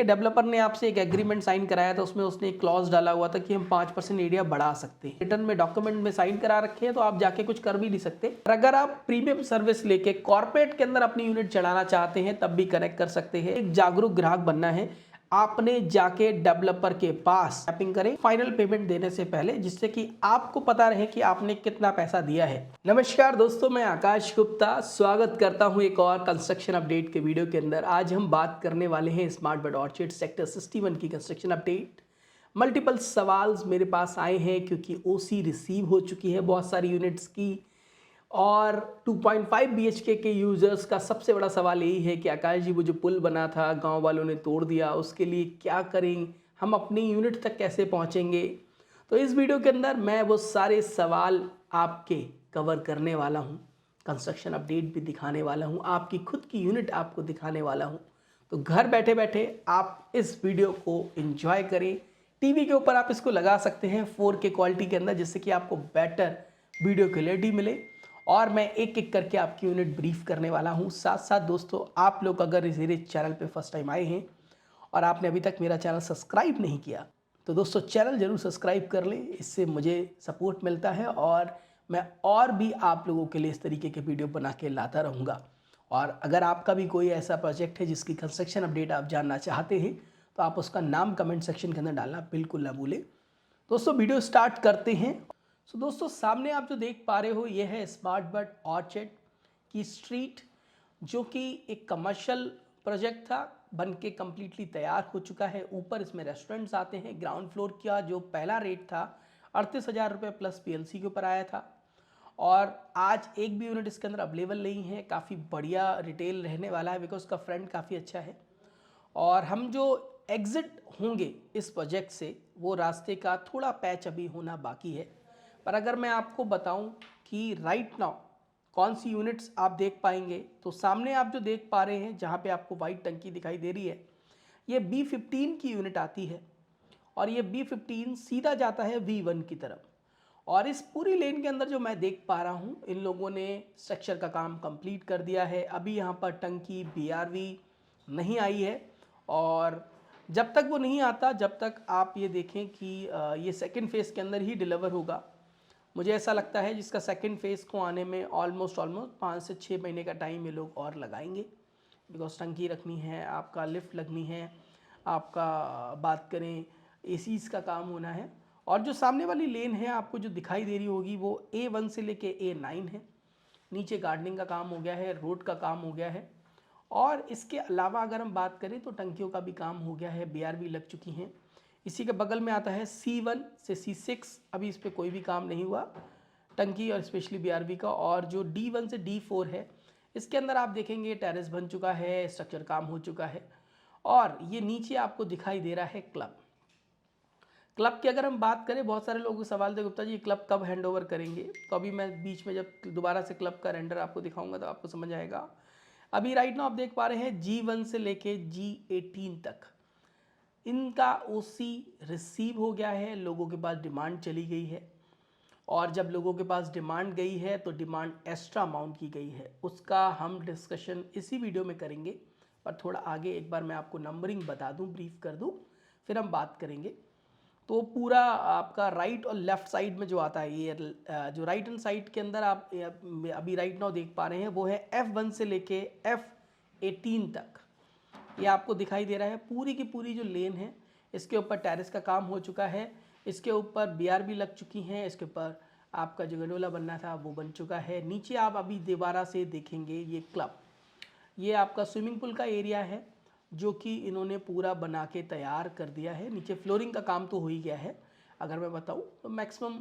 देखिए डेवलपर ने आपसे एक एग्रीमेंट साइन कराया था, उसमें उसने एक क्लॉज डाला हुआ था कि हम 5% एरिया बढ़ा सकते हैं। रिटर्न में डॉक्यूमेंट में साइन करा रखे हैं तो आप जाके कुछ कर भी नहीं सकते। और अगर आप प्रीमियम सर्विस लेके कॉर्पोरेट के अंदर अपनी यूनिट चलाना चाहते हैं तब भी कनेक्ट कर सकते हैं। एक जागरूक ग्राहक बनना है, आपने जाके डेवलपर के पास टैपिंग करें फाइनल पेमेंट देने से पहले, जिससे कि आपको पता रहे कि आपने कितना पैसा दिया है। नमस्कार दोस्तों, मैं आकाश गुप्ता स्वागत करता हूं एक और कंस्ट्रक्शन अपडेट के वीडियो के अंदर। आज हम बात करने वाले हैं स्मार्ट बट ऑर्चिड सेक्टर 61 की कंस्ट्रक्शन अपडेट। मल्टीपल सवाल मेरे पास आए हैं क्योंकि ओसी रिसीव हो चुकी है बहुत सारी यूनिट्स की, और 2.5 BHK के यूज़र्स का सबसे बड़ा सवाल यही है कि आकाश जी वो जो पुल बना था गांव वालों ने तोड़ दिया, उसके लिए क्या करें, हम अपनी यूनिट तक कैसे पहुंचेंगे। तो इस वीडियो के अंदर मैं वो सारे सवाल आपके कवर करने वाला हूं, कंस्ट्रक्शन अपडेट भी दिखाने वाला हूं, आपकी खुद की यूनिट आपको दिखाने वाला हूं। तो घर बैठे बैठे आप इस वीडियो को एंजॉय करें। टीवी के ऊपर आप इसको लगा सकते हैं 4K क्वालिटी के अंदर, जिससे कि आपको बेटर वीडियो क्लैरिटी मिले। और मैं एक एक करके आपकी यूनिट ब्रीफ करने वाला हूं। साथ साथ दोस्तों, आप लोग अगर इस मेरे चैनल पे फर्स्ट टाइम आए हैं और आपने अभी तक मेरा चैनल सब्सक्राइब नहीं किया तो दोस्तों चैनल जरूर सब्सक्राइब कर लें, इससे मुझे सपोर्ट मिलता है और मैं और भी आप लोगों के लिए इस तरीके के वीडियो बना के लाता रहूँगा। और अगर आपका भी कोई ऐसा प्रोजेक्ट है जिसकी कंस्ट्रक्शन अपडेट आप जानना चाहते हैं तो आप उसका नाम कमेंट सेक्शन के अंदर डालना बिल्कुल ना भूलें। दोस्तों वीडियो स्टार्ट करते हैं। दोस्तों सामने आप जो देख पा रहे हो ये है स्मार्ट बट ऑर्चिड की स्ट्रीट, जो कि एक कमर्शियल प्रोजेक्ट था, बन के कम्प्लीटली तैयार हो चुका है। ऊपर इसमें रेस्टोरेंट्स आते हैं। ग्राउंड फ्लोर का जो पहला रेट था 38,000 रुपये प्लस PLC के ऊपर आया था, और आज एक भी यूनिट इसके अंदर अवेलेबल नहीं है। काफ़ी बढ़िया रिटेल रहने वाला है बिकॉज उसका फ्रंट काफ़ी अच्छा है। और हम जो एग्ज़िट होंगे इस प्रोजेक्ट से वो रास्ते का थोड़ा पैच अभी होना बाकी है। पर अगर मैं आपको बताऊं कि राइट नाउ कौन सी यूनिट्स आप देख पाएंगे, तो सामने आप जो देख पा रहे हैं जहां पे आपको वाइट टंकी दिखाई दे रही है, ये B15 की यूनिट आती है। और ये B15 सीधा जाता है V1 की तरफ। और इस पूरी लेन के अंदर जो मैं देख पा रहा हूँ, इन लोगों ने स्ट्रक्चर का काम कंप्लीट कर दिया है। अभी यहाँ पर टंकी BRV नहीं आई है, और जब तक वो नहीं आता, जब तक आप ये देखें कि ये सेकेंड फेज़ के अंदर ही डिलीवर होगा। मुझे ऐसा लगता है जिसका सेकेंड फेज़ को आने में ऑलमोस्ट 5 से 6 महीने का टाइम ये लोग और लगाएंगे, बिकॉज टंकी रखनी है, आपका लिफ्ट लगनी है, आपका बात करें एसीज का काम होना है। और जो सामने वाली लेन है आपको जो दिखाई दे रही होगी वो A1 से लेके A9 है। नीचे गार्डनिंग का काम हो गया है, रोड का काम हो गया है, और इसके अलावा अगर हम बात करें तो टंकियों का भी काम हो गया है, BRV लग चुकी हैं। इसी के बगल में आता है C1 से C6, अभी इस पर कोई भी काम नहीं हुआ टंकी और स्पेशली BRV का। और जो D1 से D4 है, इसके अंदर आप देखेंगे टेरेस बन चुका है, स्ट्रक्चर काम हो चुका है। और ये नीचे आपको दिखाई दे रहा है क्लब। क्लब की अगर हम बात करें, बहुत सारे लोगों के सवाल थे गुप्ता जी क्लब कब हैंडओवर करेंगे, तो अभी मैं बीच में जब दोबारा से क्लब का रेंडर आपको दिखाऊंगा तो आपको समझ आएगा। अभी राइट नाउ आप देख पा रहे हैं G1 से लेके G18 तक इनका OC रिसीव हो गया है। लोगों के पास डिमांड चली गई है, और जब लोगों के पास डिमांड गई है तो डिमांड एक्स्ट्रा अमाउंट की गई है, उसका हम डिस्कशन इसी वीडियो में करेंगे। पर थोड़ा आगे एक बार मैं आपको नंबरिंग बता दूं, ब्रीफ कर दूं, फिर हम बात करेंगे। तो पूरा आपका राइट और लेफ्ट साइड में जो आता है, ये जो राइट हैंड साइड के अंदर आप अभी राइट नाउ देख पा रहे हैं वो है F1 से लेके F18 तक। ये आपको दिखाई दे रहा है पूरी की पूरी जो लेन है, इसके ऊपर टेरेस का काम हो चुका है, इसके ऊपर BRB लग चुकी हैं, इसके ऊपर आपका जो गंडोला बनना था वो बन चुका है। नीचे आप अभी दोबारा से देखेंगे ये क्लब, ये आपका स्विमिंग पूल का एरिया है जो कि इन्होंने पूरा बना के तैयार कर दिया है। नीचे फ्लोरिंग का काम तो हो ही गया है। अगर मैं बताऊं तो मैक्सिमम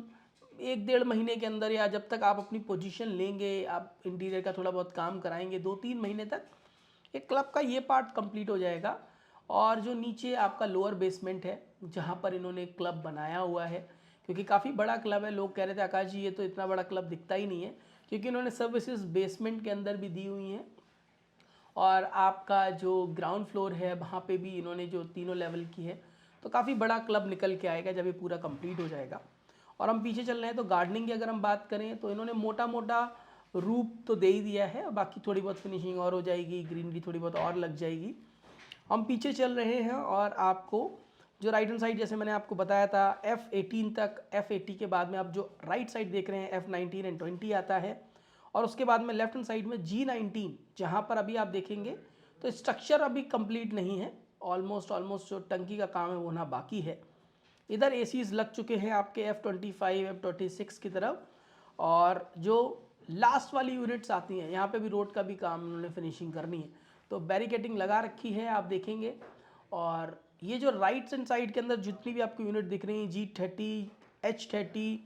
1-1.5 महीने के अंदर, या जब तक आप अपनी पोजीशन लेंगे, आप इंटीरियर का थोड़ा बहुत काम कराएंगे, 2-3 महीने तक एक क्लब का ये पार्ट कंप्लीट हो जाएगा। और जो नीचे आपका लोअर बेसमेंट है जहाँ पर इन्होंने क्लब बनाया हुआ है, क्योंकि काफ़ी बड़ा क्लब है, लोग कह रहे थे आकाश जी ये तो इतना बड़ा क्लब दिखता ही नहीं है, क्योंकि इन्होंने सर्विसेज बेसमेंट के अंदर भी दी हुई हैं। और आपका जो ग्राउंड फ्लोर है वहाँ पे भी इन्होंने जो तीनों लेवल की है, तो काफ़ी बड़ा क्लब निकल के आएगा जब ये पूरा कंप्लीट हो जाएगा। और हम पीछे चल रहे हैं तो गार्डनिंग की अगर हम बात करें तो इन्होंने मोटा मोटा रूप तो दे ही दिया है, बाकी थोड़ी बहुत फिनिशिंग और हो जाएगी, ग्रीनरी थोड़ी बहुत और लग जाएगी। हम पीछे चल रहे हैं और आपको जो राइट हैंड साइड जैसे मैंने आपको बताया था F18 तक, F80 के बाद में आप जो राइट साइड देख रहे हैं F19 एंड 20 आता है, और उसके बाद में लेफ्ट हैंड साइड में G19, जहाँ पर अभी आप देखेंगे तो स्ट्रक्चर अभी कंप्लीट नहीं है, ऑलमोस्ट जो टंकी का काम है वो होना बाकी है। इधर एसीज लग चुके हैं आपके F25, F26 की तरफ, और जो लास्ट वाली यूनिट्स आती हैं यहाँ पे भी रोड का भी काम उन्होंने फिनिशिंग करनी है, तो बैरिकेटिंग लगा रखी है आप देखेंगे। और ये जो राइट हैंड साइड के अंदर जितनी भी आपको यूनिट दिख रही हैं G30, H30,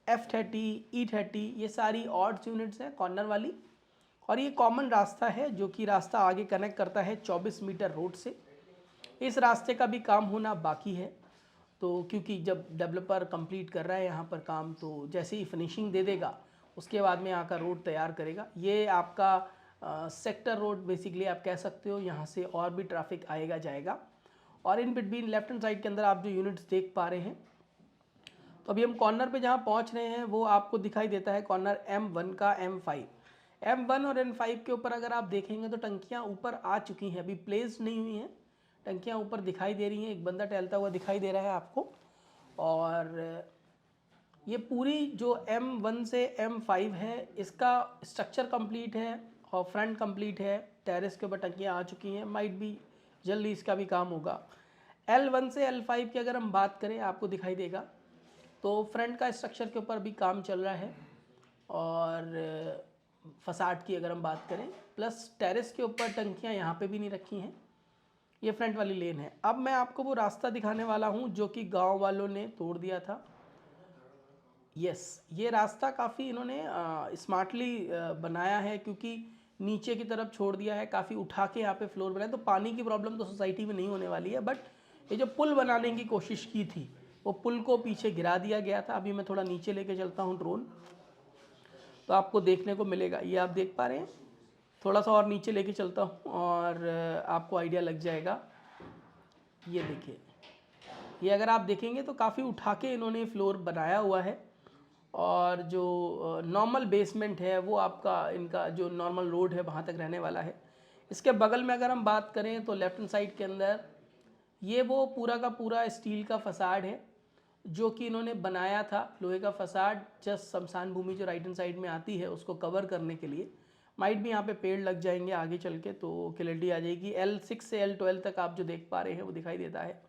F30, E30, ये सारी ऑड्स यूनिट्स हैं कॉर्नर वाली, और ये कॉमन रास्ता है जो कि रास्ता आगे कनेक्ट करता है 24 मीटर रोड से। इस रास्ते का भी काम होना बाकी है, तो क्योंकि जब डेवलपर कंप्लीट कर रहा है यहाँ पर काम, तो जैसे ही फिनिशिंग दे देगा उसके बाद में यहाँ का रोड तैयार करेगा। ये आपका सेक्टर रोड बेसिकली आप कह सकते हो, यहाँ से और भी ट्रैफिक आएगा जाएगा। और in between left hand side के अंदर आप जो यूनिट्स देख पा रहे हैं, तो अभी हम कॉर्नर पे जहाँ पहुँच रहे हैं वो आपको दिखाई देता है कॉर्नर M1 का M5। M1 और M5 के ऊपर अगर आप देखेंगे तो टंकियाँ ऊपर आ चुकी हैं, अभी प्लेस नहीं हुई हैं, टंकियाँ ऊपर दिखाई दे रही हैं, एक बंदा टहलता हुआ दिखाई दे रहा है आपको। और ये पूरी जो M1 से M5 है इसका स्ट्रक्चर कंप्लीट है और फ्रंट कंप्लीट है, टेरेस के ऊपर टंकियाँ आ चुकी हैं, माइट भी जल्दी इसका भी काम होगा। L1 से L5 की अगर हम बात करें आपको दिखाई देगा, तो फ्रंट का स्ट्रक्चर के ऊपर भी काम चल रहा है, और फसाड की अगर हम बात करें, प्लस टेरेस के ऊपर टंकियाँ यहाँ पे भी नहीं रखी हैं, ये फ्रंट वाली लेन है। अब मैं आपको वो रास्ता दिखाने वाला हूँ जो कि गांव वालों ने तोड़ दिया था। ये रास्ता काफ़ी इन्होंने स्मार्टली बनाया है, क्योंकि नीचे की तरफ छोड़ दिया है, काफ़ी उठा के यहाँ पे फ्लोर बनाया, तो पानी की प्रॉब्लम तो सोसाइटी में नहीं होने वाली है। बट ये जो पुल बनाने की कोशिश की थी, वो पुल को पीछे गिरा दिया गया था। अभी मैं थोड़ा नीचे लेके चलता हूँ ड्रोन, तो आपको देखने को मिलेगा, ये आप देख पा रहे हैं, थोड़ा सा और नीचे लेके चलता हूँ और आपको आइडिया लग जाएगा। ये देखिए, ये अगर आप देखेंगे तो काफ़ी उठा के इन्होंने फ्लोर बनाया हुआ है, और जो नॉर्मल बेसमेंट है वो आपका इनका जो नॉर्मल रोड है वहाँ तक रहने वाला है। इसके बगल में अगर हम बात करें तो लेफ्ट हैंड साइड के अंदर ये वो पूरा का पूरा स्टील का फसाड है जो कि इन्होंने बनाया था, लोहे का फसाड, जस्ट शमशान भूमि जो राइट हैंड साइड में आती है उसको कवर करने के लिए। माइट भी यहाँ पे पेड़ लग जाएंगे आगे चल के, तो क्लैरिटी आ जाएगी। L6 से L12 तक आप जो देख पा रहे हैं वो दिखाई देता है।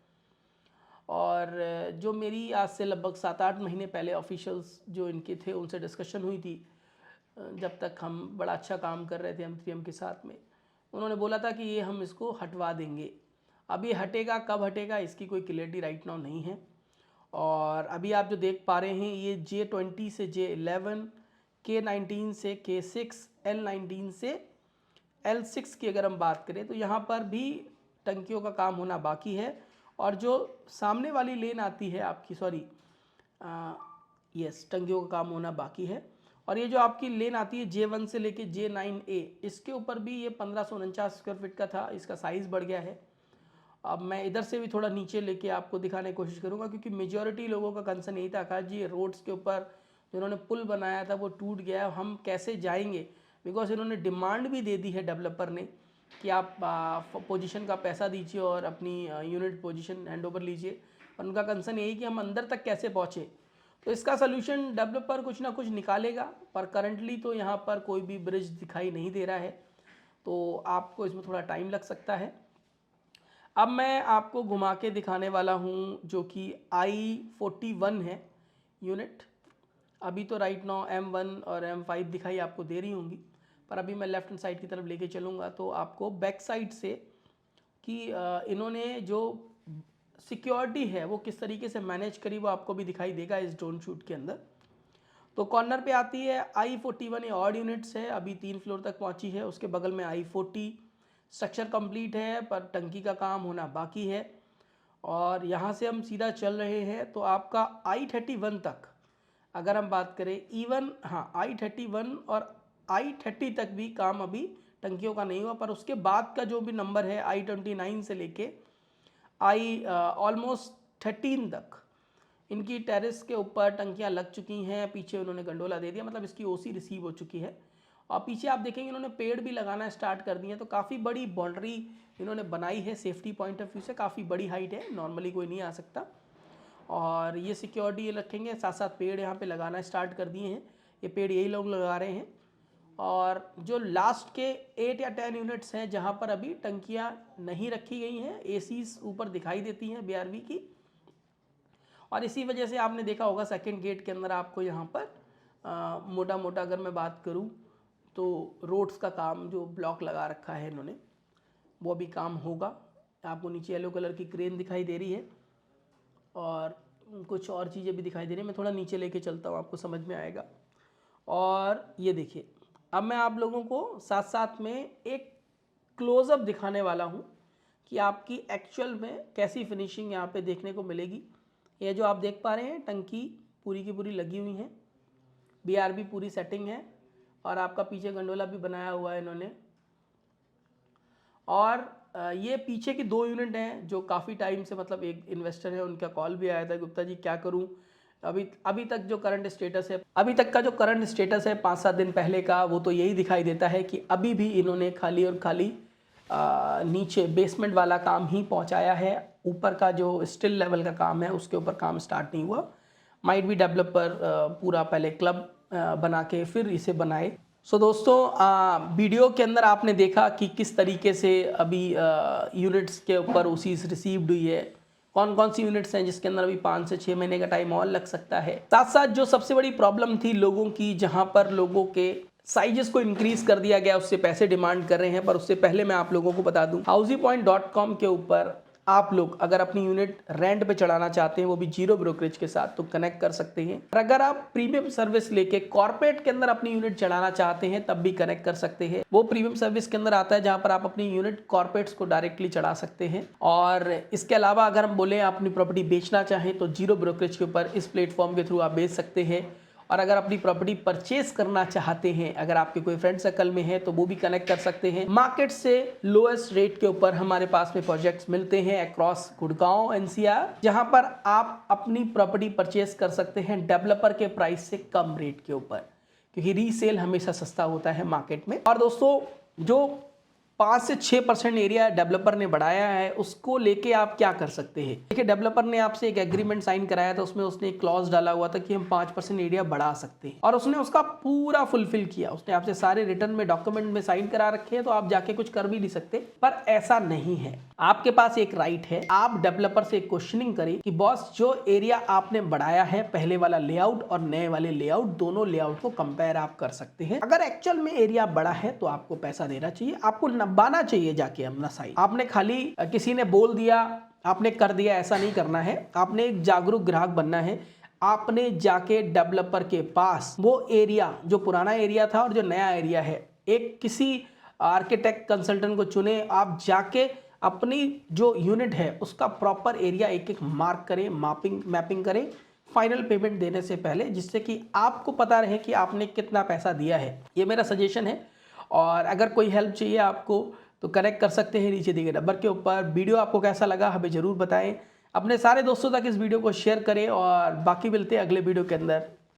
और जो मेरी आज से लगभग 7-8 महीने पहले ऑफिशियल्स जो इनके थे उनसे डिस्कशन हुई थी, जब तक हम बड़ा अच्छा काम कर रहे थे M3M के साथ में, उन्होंने बोला था कि ये हम इसको हटवा देंगे। अभी हटेगा, कब हटेगा इसकी कोई क्लियरिटी राइट नाउ नहीं है। और अभी आप जो देख पा रहे हैं ये J20 से J11, K19 से K6, L19 से L6 की अगर हम बात करें तो यहाँ पर भी टंकियों का काम होना बाकी है। और जो सामने वाली लेन आती है आपकी, यस, टंकियों का काम होना बाकी है। और ये जो आपकी लेन आती है J1 से लेके J9A, इसके ऊपर भी ये 1549 स्क्वायर फीट का था, इसका साइज़ बढ़ गया है। अब मैं इधर से भी थोड़ा नीचे लेके आपको दिखाने की कोशिश करूँगा, क्योंकि मेजॉरिटी लोगों का कंसर्न यही था, कहा जी ये रोड्स के ऊपर जो इन्होंने पुल बनाया था वो टूट गया है, हम कैसे जाएंगे। बिकॉज इन्होंने डिमांड भी दे दी है डेवलपर ने कि आप पोजीशन का पैसा दीजिए और अपनी यूनिट पोजीशन हैंड ओवर लीजिए, और उनका कंसर्न यही कि हम अंदर तक कैसे पहुँचे। तो इसका सोल्यूशन डेवलपर कुछ ना कुछ निकालेगा, पर करंटली तो यहाँ पर कोई भी ब्रिज दिखाई नहीं दे रहा है, तो आपको इसमें थोड़ा टाइम लग सकता है। अब मैं आपको घुमा के दिखाने वाला हूँ जो कि I41 है यूनिट। अभी तो राइट नाउ M1 और M5 दिखाई आपको दे रही होंगी, पर अभी मैं लेफ्ट हैंड साइड की तरफ लेके चलूँगा तो आपको बैक साइड से कि इन्होंने जो सिक्योरिटी है वो किस तरीके से मैनेज करी वो आपको भी दिखाई देगा इस ड्रोन शूट के अंदर। तो कॉर्नर पे आती है I41, ये ऑड यूनिट्स है, अभी 3 फ्लोर तक पहुंची है। उसके बगल में I40, स्ट्रक्चर कंप्लीट है पर टंकी का काम होना बाकी है। और यहाँ से हम सीधा चल रहे हैं तो आपका I31 तक अगर हम बात करें, इवन I31 और I30 तक भी काम अभी टंकियों का नहीं हुआ, पर उसके बाद का जो भी नंबर है I29 से लेके ऑलमोस्ट 13 तक इनकी टेरेस के ऊपर टंकियां लग चुकी हैं। पीछे उन्होंने गंडोला दे दिया, मतलब इसकी ओसी रिसीव हो चुकी है। और पीछे आप देखेंगे इन्होंने पेड़ भी लगाना स्टार्ट कर दिए हैं, तो काफ़ी बड़ी बाउंड्री इन्होंने बनाई है सेफ्टी पॉइंट ऑफ व्यू से। काफ़ी बड़ी हाइट है, नॉर्मली कोई नहीं आ सकता। और ये सिक्योरिटी रखेंगे, साथ साथ पेड़ यहाँ पे लगाना स्टार्ट कर दिए हैं। ये पेड़ यही लोग लगा रहे हैं। और जो लास्ट के 8 या 10 यूनिट्स हैं जहाँ पर अभी टंकियाँ नहीं रखी गई हैं, एसीज ऊपर दिखाई देती हैं BRV की, और इसी वजह से आपने देखा होगा सेकंड गेट के अंदर आपको यहाँ पर मोटा मोटा अगर मैं बात करूँ तो रोड्स का काम जो ब्लॉक लगा रखा है इन्होंने, वो अभी काम होगा। आपको नीचे येलो कलर की क्रेन दिखाई दे रही है और कुछ और चीज़ें भी दिखाई दे रही है। मैं थोड़ा नीचे लेके चलता हूँ, आपको समझ में आएगा। और ये देखिए, अब मैं आप लोगों को साथ साथ में एक क्लोज़अप दिखाने वाला हूँ कि आपकी एक्चुअल में कैसी फिनिशिंग यहाँ पे देखने को मिलेगी। ये जो आप देख पा रहे हैं, टंकी पूरी की पूरी लगी हुई है, BRB पूरी सेटिंग है, और आपका पीछे गंडोला भी बनाया हुआ है इन्होंने। और ये पीछे की 2 यूनिट हैं जो काफ़ी टाइम से, मतलब एक इन्वेस्टर है उनका कॉल भी आया था, गुप्ता जी क्या करूं, अभी तक जो करंट स्टेटस है, अभी तक का जो करंट स्टेटस है 5-7 दिन पहले का, वो तो यही दिखाई देता है कि अभी भी इन्होंने खाली और खाली नीचे बेसमेंट वाला काम ही पहुंचाया है। ऊपर का जो स्टिल लेवल का काम है उसके ऊपर काम स्टार्ट नहीं हुआ। माइट भी डेवलपर पूरा पहले क्लब बना के फिर इसे बनाए। सो दोस्तों, वीडियो के अंदर आपने देखा कि किस तरीके से अभी यूनिट्स के ऊपर ओसीज रिसीव्ड हुई है, कौन कौन सी यूनिट्स हैं जिसके अंदर अभी 5 से 6 महीने का टाइम और लग सकता है। साथ साथ जो सबसे बड़ी प्रॉब्लम थी लोगों की, जहां पर लोगों के साइजेस को इंक्रीज कर दिया गया, उससे पैसे डिमांड कर रहे हैं। पर उससे पहले मैं आप लोगों को बता दूं, housypoint.com के ऊपर आप लोग अगर अपनी यूनिट रेंट पे चढ़ाना चाहते हैं, वो भी 0 ब्रोकरेज के साथ, तो कनेक्ट कर सकते हैं। और अगर आप प्रीमियम सर्विस लेके कॉर्पोरेट के अंदर अपनी यूनिट चढ़ाना चाहते हैं, तब भी कनेक्ट कर सकते हैं। वो प्रीमियम सर्विस के अंदर आता है जहां पर आप अपनी यूनिट कॉर्पोरेट्स को डायरेक्टली चढ़ा सकते हैं। और इसके अलावा अगर हम बोले अपनी प्रॉपर्टी बेचना चाहें तो 0 ब्रोकरेज के ऊपर इस प्लेटफॉर्म के थ्रू आप बेच सकते हैं। और अगर अपनी प्रॉपर्टी परचेज करना चाहते हैं, अगर आपके कोई फ्रेंड सर्कल में है, तो वो भी कनेक्ट कर सकते हैं। मार्केट से लोएस्ट रेट के ऊपर हमारे पास में प्रोजेक्ट्स मिलते हैं अक्रॉस गुड़गांव NCR, जहां पर आप अपनी प्रॉपर्टी परचेज कर सकते हैं डेवलपर के प्राइस से कम रेट के ऊपर, क्योंकि रीसेल हमेशा सस्ता होता है मार्केट में। और दोस्तों, जो 5 से 6% एरिया डेवलपर ने बढ़ाया है, उसको लेके आप क्या कर सकते हैं। देखिए, डेवलपर ने आपसे एक एग्रीमेंट साइन कराया था, उसमें उसने एक क्लॉज डाला हुआ था कि हम 5% एरिया बढ़ा सकते हैं, और उसने उसका पूरा फुलफिल किया। उसने आपसे सारे रिटर्न में डॉक्यूमेंट में साइन करा रखे हैं, तो आप जाके कुछ कर भी नहीं सकते। पर ऐसा नहीं है, आपके पास एक राइट है, आप डेवलपर से क्वेश्चनिंग करें कि बॉस, जो एरिया आपने बढ़ाया है, पहले वाला लेआउट और नए वाले लेआउट, दोनों लेआउट को कंपेयर आप कर सकते हैं। अगर एक्चुअल में एरिया बड़ा है तो आपको पैसा देना चाहिए, आपको नबाना चाहिए जाके अपना साइड। आपने खाली किसी ने बोल दिया आपने कर दिया, ऐसा नहीं करना है। आपने एक जागरूक ग्राहक बनना है। आपने जाके डेवलपर के पास वो एरिया, जो पुराना एरिया था और जो नया एरिया है, एक किसी आर्किटेक्ट कंसल्टेंट को चुने, आप जाके अपनी जो यूनिट है उसका प्रॉपर एरिया एक एक मार्क करें, मैपिंग करें फाइनल पेमेंट देने से पहले, जिससे कि आपको पता रहे कि आपने कितना पैसा दिया है। ये मेरा सजेशन है। और अगर कोई हेल्प चाहिए आपको तो कनेक्ट कर सकते हैं नीचे दिए गए नंबर के ऊपर। वीडियो आपको कैसा लगा हमें ज़रूर बताएं, अपने सारे दोस्तों तक इस वीडियो को शेयर करें, और बाकी मिलते हैं अगले वीडियो के अंदर।